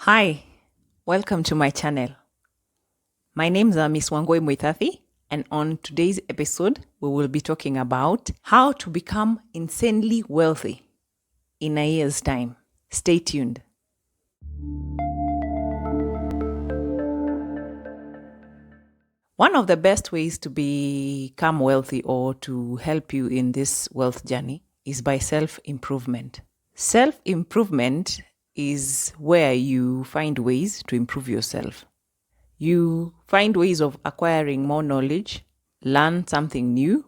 Hi, welcome to my channel. My name is Miss Wangoi Moitathi, and on today's episode, we will be talking about how to become insanely wealthy in a year's time. Stay tuned. One of the best ways to become wealthy or to help you in this wealth journey is by self-improvement. Self-improvement is where you find ways to improve yourself. You find ways of acquiring more knowledge, learn something new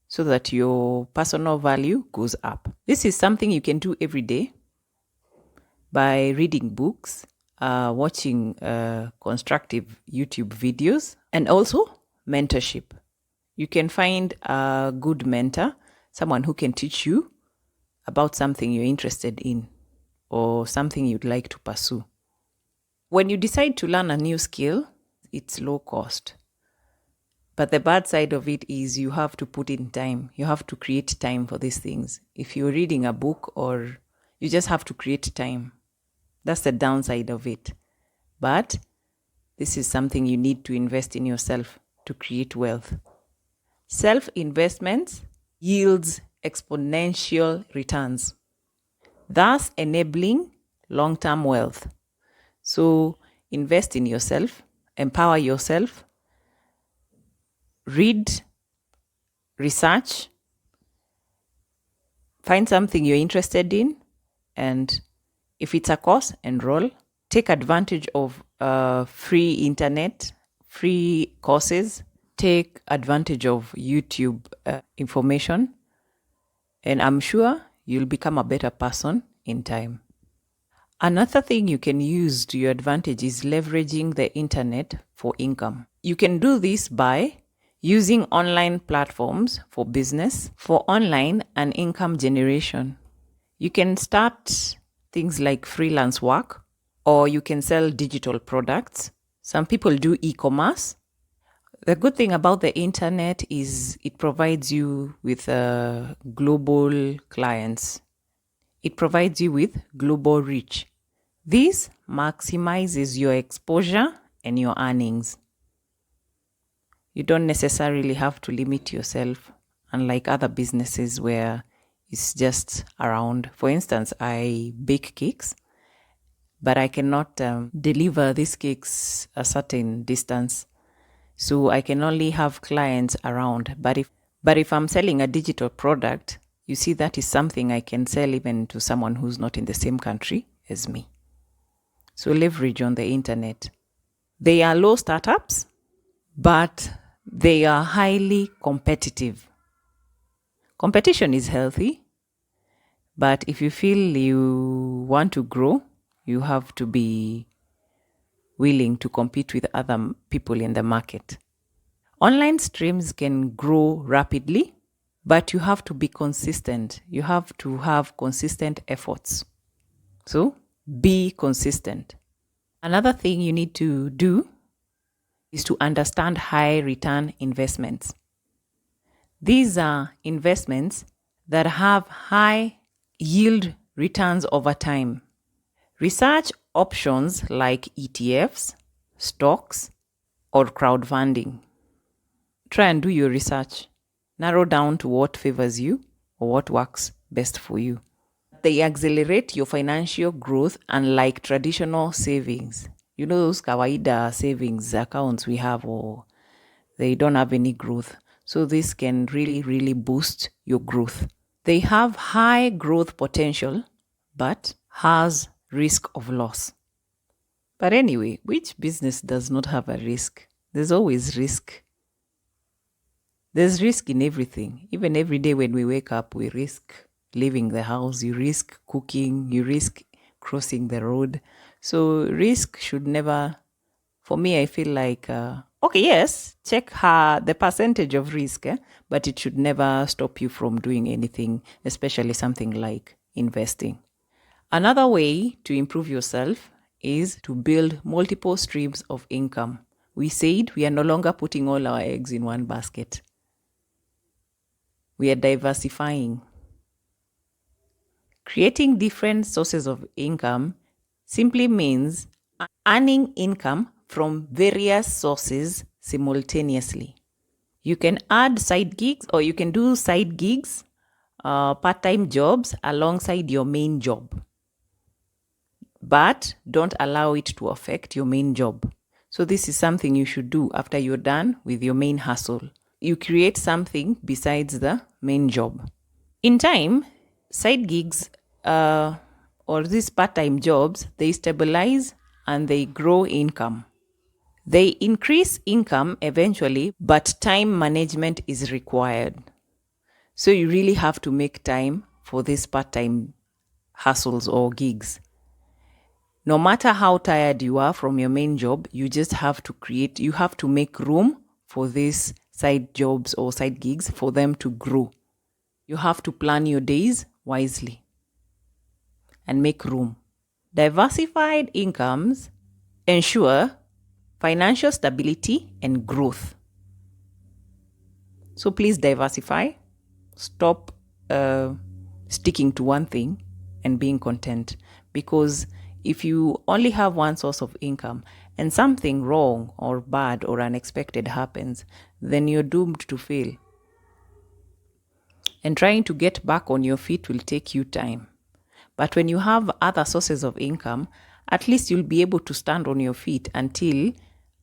so that your personal value goes up. This is something you can do every day by reading books, watching constructive YouTube videos, and also mentorship. You can find a good mentor, someone who can teach you about something you're interested in or something you'd like to pursue. When you decide to learn a new skill, it's low cost. But the bad side of it is you have to put in time. You have to create time for these things. If you're reading a book or you just have to create time. That's the downside of it. But this is something you need to invest in yourself to create wealth. Self-investment yields exponential returns, thus enabling long-term wealth. So invest in yourself, empower yourself, read, research, find something you're interested in, and if it's a course, enroll. Take advantage of free internet, free courses. Take advantage of YouTube information, and I'm sure you'll become a better person in time. Another thing you can use to your advantage is leveraging the internet for income. You can do this by using online platforms for business, for online and income generation. You can start things like freelance work, or you can sell digital products. Some people do e-commerce. The good thing about the internet is it provides you with global clients. It provides you with global reach. This maximizes your exposure and your earnings. You don't necessarily have to limit yourself, unlike other businesses where it's just around. For instance, I bake cakes, but I cannot deliver these cakes a certain distance. So I can only have clients around. But if I'm selling a digital product, you see, that is something I can sell even to someone who's not in the same country as me. So leverage on the internet. They are low startups, but they are highly competitive. Competition is healthy, but if you feel you want to grow, you have to be willing to compete with other people in the market. Online streams can grow rapidly, but you have to be consistent. You have to have consistent efforts. So be consistent. Another thing you need to do is to understand high return investments. These are investments that have high yield returns over time. Research options like ETFs, stocks, or crowdfunding. Try and do your research. Narrow down to what favors you or what works best for you. They accelerate your financial growth, unlike traditional savings. You know, those kawaida savings accounts we have, or they don't have any growth. So this can really, really boost your growth. They have high growth potential, but has risk of loss. But anyway, which business does not have a risk? There's always risk. There's risk in everything. Even every day when we wake up, we risk leaving the house, you risk cooking, you risk crossing the road. So risk should never, for me, I feel like, okay, yes, check the percentage of risk, but it should never stop you from doing anything, especially something like investing. Another way to improve yourself is to build multiple streams of income. We said we are no longer putting all our eggs in one basket. We are diversifying. Creating different sources of income simply means earning income from various sources simultaneously. You can add side gigs or you can do side gigs, part-time jobs alongside your main job. But don't allow it to affect your main job. So this is something you should do after you're done with your main hustle. You create something besides the main job. In time, side gigs or these part-time jobs, they stabilize and they grow income. They increase income eventually, but time management is required. So you really have to make time for these part-time hustles or gigs. No matter how tired you are from your main job, you just have to you have to make room for these side jobs or side gigs for them to grow. You have to plan your days wisely and make room. Diversified incomes ensure financial stability and growth. So please diversify. Stop sticking to one thing and being content. Because if you only have one source of income and something wrong or bad or unexpected happens, then you're doomed to fail. And trying to get back on your feet will take you time. But when you have other sources of income, at least you'll be able to stand on your feet until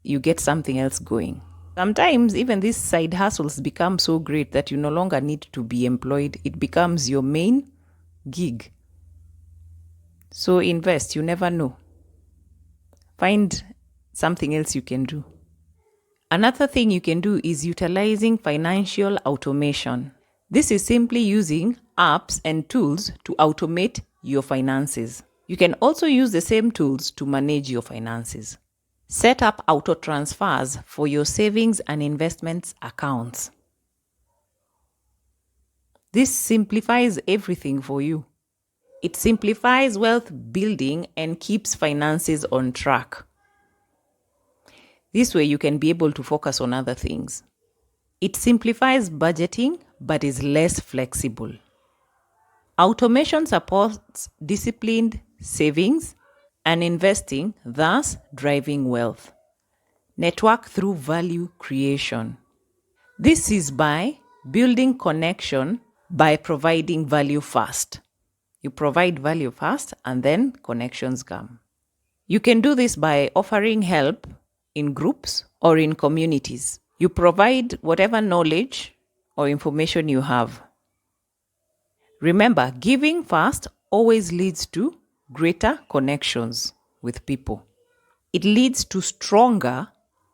you get something else going. Sometimes even these side hustles become so great that you no longer need to be employed. It becomes your main gig. So invest, you never know. Find something else you can do. Another thing you can do is utilizing financial automation. This is simply using apps and tools to automate your finances. You can also use the same tools to manage your finances. Set up auto transfers for your savings and investments accounts. This simplifies everything for you. It simplifies wealth building and keeps finances on track. This way you can be able to focus on other things. It simplifies budgeting but is less flexible. Automation supports disciplined savings and investing, thus driving wealth. Network through value creation. This is by building connection by providing value first. You provide value first and then connections come. You can do this by offering help in groups or in communities. You provide whatever knowledge or information you have. Remember, giving first always leads to greater connections with people. It leads to stronger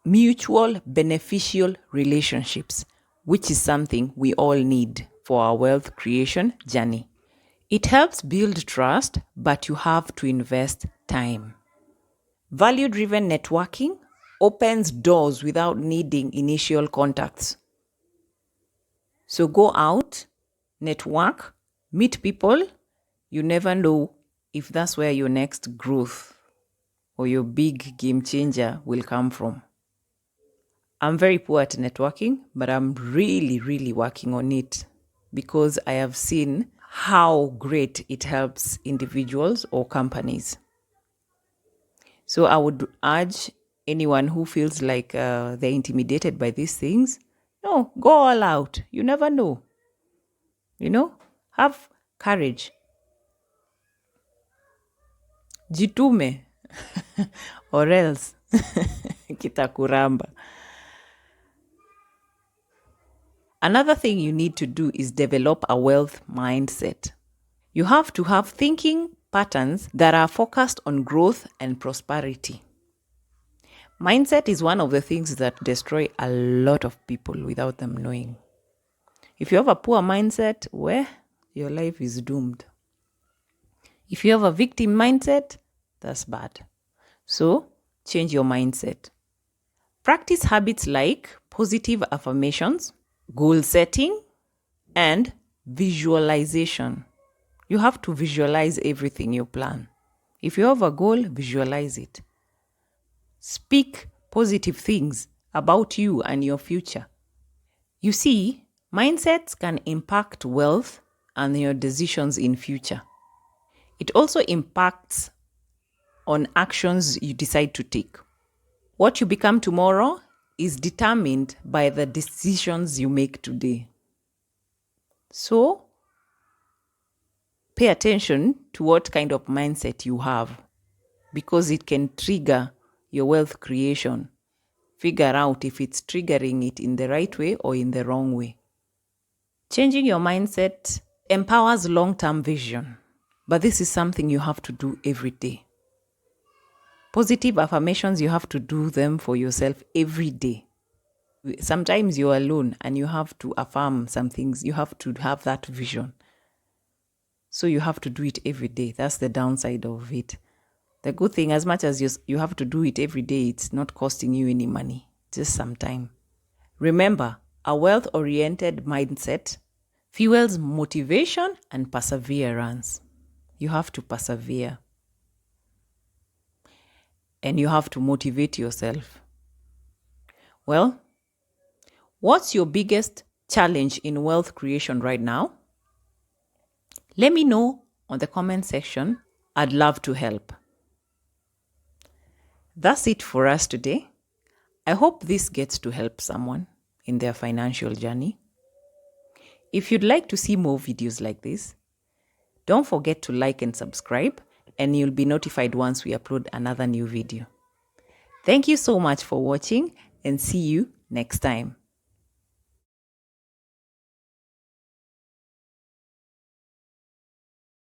mutual beneficial relationships, which is something we all need for our wealth creation journey. It helps build trust, but you have to invest time. Value-driven networking opens doors without needing initial contacts. So go out, network, meet people. You never know if that's where your next growth or your big game changer will come from. I'm very poor at networking, but I'm really, really working on it because I have seen how great it helps individuals or companies. So I would urge anyone who feels like they're intimidated by these things, no, go all out. You never know. Have courage. Jitume or else kitakuramba. Another thing you need to do is develop a wealth mindset. You have to have thinking patterns that are focused on growth and prosperity. Mindset is one of the things that destroy a lot of people without them knowing. If you have a poor mindset, your life is doomed. If you have a victim mindset, that's bad. So, change your mindset. Practice habits like positive affirmations, goal setting, and visualization. You have to visualize everything you plan. If you have a goal, visualize it. Speak positive things about you and your future. You see, mindsets can impact wealth and your decisions in future. It also impacts on actions you decide to take. What you become tomorrow is determined by the decisions you make today. So, pay attention to what kind of mindset you have, because it can trigger your wealth creation. Figure out if it's triggering it in the right way or in the wrong way. Changing your mindset empowers long-term vision, but this is something you have to do every day. Positive affirmations, you have to do them for yourself every day. Sometimes you're alone and you have to affirm some things. You have to have that vision. So you have to do it every day. That's the downside of it. The good thing, as much as you have to do it every day, it's not costing you any money, just some time. Remember, a wealth-oriented mindset fuels motivation and perseverance. You have to persevere. And you have to motivate yourself. Well, what's your biggest challenge in wealth creation right now? Let me know on the comment section. I'd love to help. That's it for us today. I hope this gets to help someone in their financial journey. If you'd like to see more videos like this, don't forget to like and subscribe, and you'll be notified once we upload another new video. Thank you so much for watching, and see you next time.